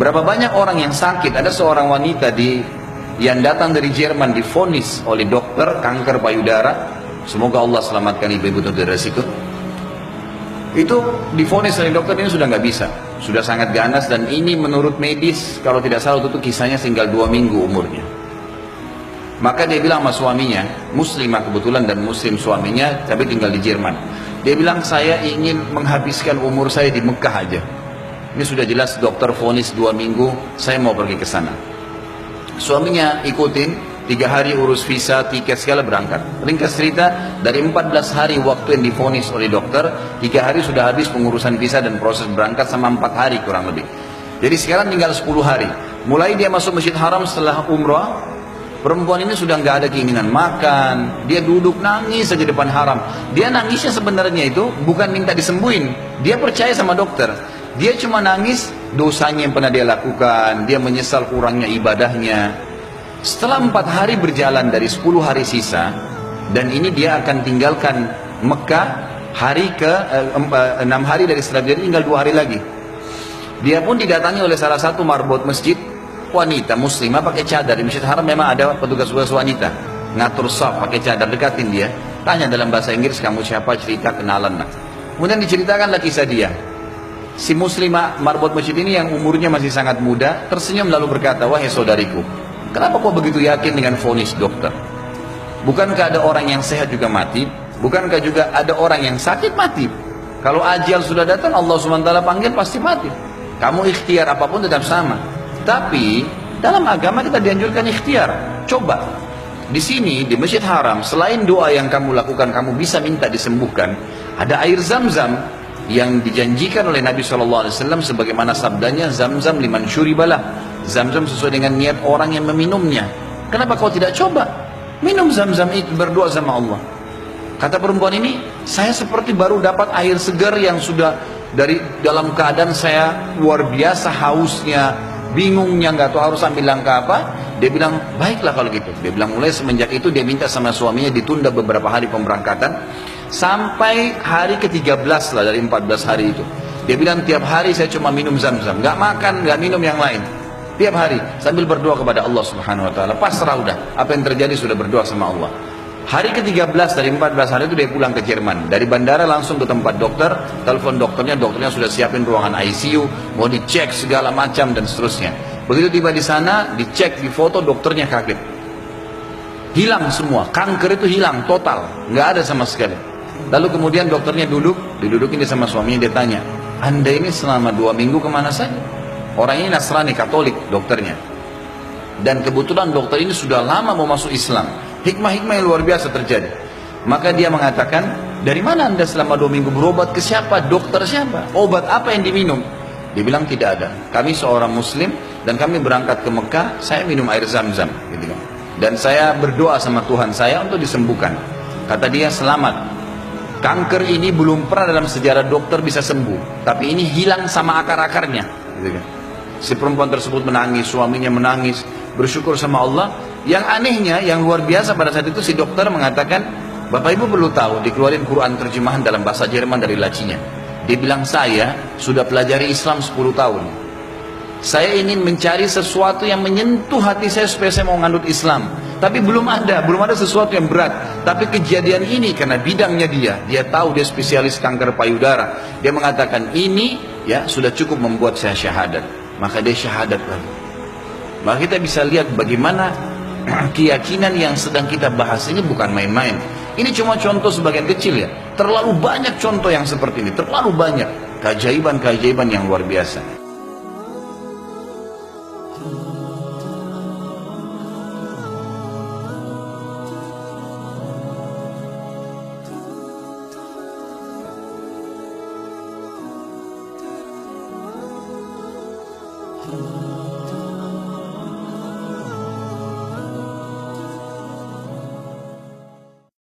Berapa banyak orang yang sakit, ada seorang wanita yang datang dari Jerman divonis oleh dokter kanker payudara. Semoga Allah selamatkan ibu-ibu dari resiko. Itu divonis oleh dokter, ini sudah nggak bisa, sudah sangat ganas, dan ini menurut medis kalau tidak salah itu kisahnya tinggal 2 minggu umurnya. Maka dia bilang sama suaminya, muslimah kebetulan dan muslim suaminya, tapi tinggal di Jerman. Dia bilang, saya ingin menghabiskan umur saya di Mekah aja. Ini sudah jelas dokter vonis 2 minggu, saya mau pergi ke sana. Suaminya ikutin, 3 hari urus visa, tiket segala, berangkat. Ringkas cerita, dari 14 hari waktu yang divonis oleh dokter, 3 hari sudah habis pengurusan visa dan proses berangkat sama 4 hari kurang lebih. Jadi sekarang tinggal 10 hari. Mulai dia masuk Masjid Haram setelah umrah, perempuan ini sudah nggak ada keinginan makan, dia duduk nangis saja depan haram. Dia nangisnya sebenarnya itu bukan minta disembuhin, dia percaya sama dokter. Dia cuma nangis dosanya yang pernah dia lakukan, dia menyesal kurangnya ibadahnya. Setelah 4 hari berjalan dari 10 hari sisa, dan ini dia akan tinggalkan Mekah hari ke 6 hari dari setelah, jadi tinggal 2 hari lagi. Dia pun didatangi oleh salah satu marbot masjid, wanita muslimah pakai cadar. Di Masjid Haram memang ada petugas-petugas wanita ngatur saf pakai cadar, dekatin dia, tanya dalam bahasa Inggris, kamu siapa, cerita, kenalan. Nah, kemudian diceritakanlah kisah dia. Si muslimah marbot masjid ini yang umurnya masih sangat muda tersenyum lalu berkata, wahai saudariku, kenapa kau begitu yakin dengan vonis dokter? Bukankah ada orang yang sehat juga mati? Bukankah juga ada orang yang sakit mati? Kalau ajal sudah datang, Allah SWT panggil pasti mati. Kamu ikhtiar apapun tetap sama. Tapi dalam agama kita dianjurkan ikhtiar. Coba di sini di Masjid Haram, selain doa yang kamu lakukan, kamu bisa minta disembuhkan. Ada air Zam-Zam yang dijanjikan oleh Nabi SAW sebagaimana sabdanya, Zam-Zam liman syuribalah. Zam-Zam sesuai dengan niat orang yang meminumnya. Kenapa kau tidak coba minum Zam-Zam itu, berdoa sama Allah? Kata perempuan ini, saya seperti baru dapat air segar yang sudah dari dalam keadaan saya luar biasa hausnya, bingungnya, nggak tahu harus ambil langkah apa. Dia bilang, baiklah kalau gitu. Dia bilang mulai semenjak itu dia minta sama suaminya ditunda beberapa hari pemberangkatan sampai hari ke-13 lah dari 14 hari itu. Dia bilang tiap hari saya cuma minum Zam-Zam, nggak makan, nggak minum yang lain. Tiap hari sambil berdoa kepada Allah Subhanahu Wa Taala. Pasrah udah, apa yang terjadi sudah berdoa sama Allah. Hari ke-13 dari 14 hari itu dia pulang ke Jerman. Dari bandara langsung ke tempat dokter, telepon dokternya sudah siapin ruangan ICU, mau dicek segala macam dan seterusnya. Begitu tiba di sana, dicek, difoto, dokternya kaget. Hilang semua, kanker itu hilang total, nggak ada sama sekali. Lalu kemudian dokternya didudukin dia sama suaminya, dia tanya, Anda ini selama 2 minggu kemana saja? Orang ini Nasrani, Katolik dokternya. Dan kebetulan dokter ini sudah lama mau masuk Islam. Hikmah-hikmah yang luar biasa terjadi. Maka dia mengatakan, dari mana Anda selama 2 minggu berobat ke siapa? Dokter siapa? Obat apa yang diminum? Dia bilang tidak ada. Kami seorang muslim dan kami berangkat ke Mekah, saya minum air Zam-Zam. Gitu. Dan saya berdoa sama Tuhan saya untuk disembuhkan. Kata dia, selamat. Kanker ini belum pernah dalam sejarah dokter bisa sembuh. Tapi ini hilang sama akar-akarnya. Gitu. Si perempuan tersebut menangis, suaminya menangis, bersyukur sama Allah. Yang anehnya, yang luar biasa pada saat itu si dokter mengatakan, Bapak Ibu perlu tahu, dikeluarin Quran terjemahan dalam bahasa Jerman dari lacinya. Dia bilang, saya sudah pelajari Islam 10 tahun. Saya ingin mencari sesuatu yang menyentuh hati saya supaya saya mau ngandut Islam. Tapi belum ada sesuatu yang berat. Tapi kejadian ini karena bidangnya dia tahu dia spesialis kanker payudara. Dia mengatakan ini ya sudah cukup membuat saya syahadat. Maka dia syahadat lagi. Maka kita bisa lihat bagaimana keyakinan yang sedang kita bahas ini bukan main-main. Ini cuma contoh sebagian kecil ya. Terlalu banyak contoh yang seperti ini. Terlalu banyak keajaiban-keajaiban yang luar biasa. Allah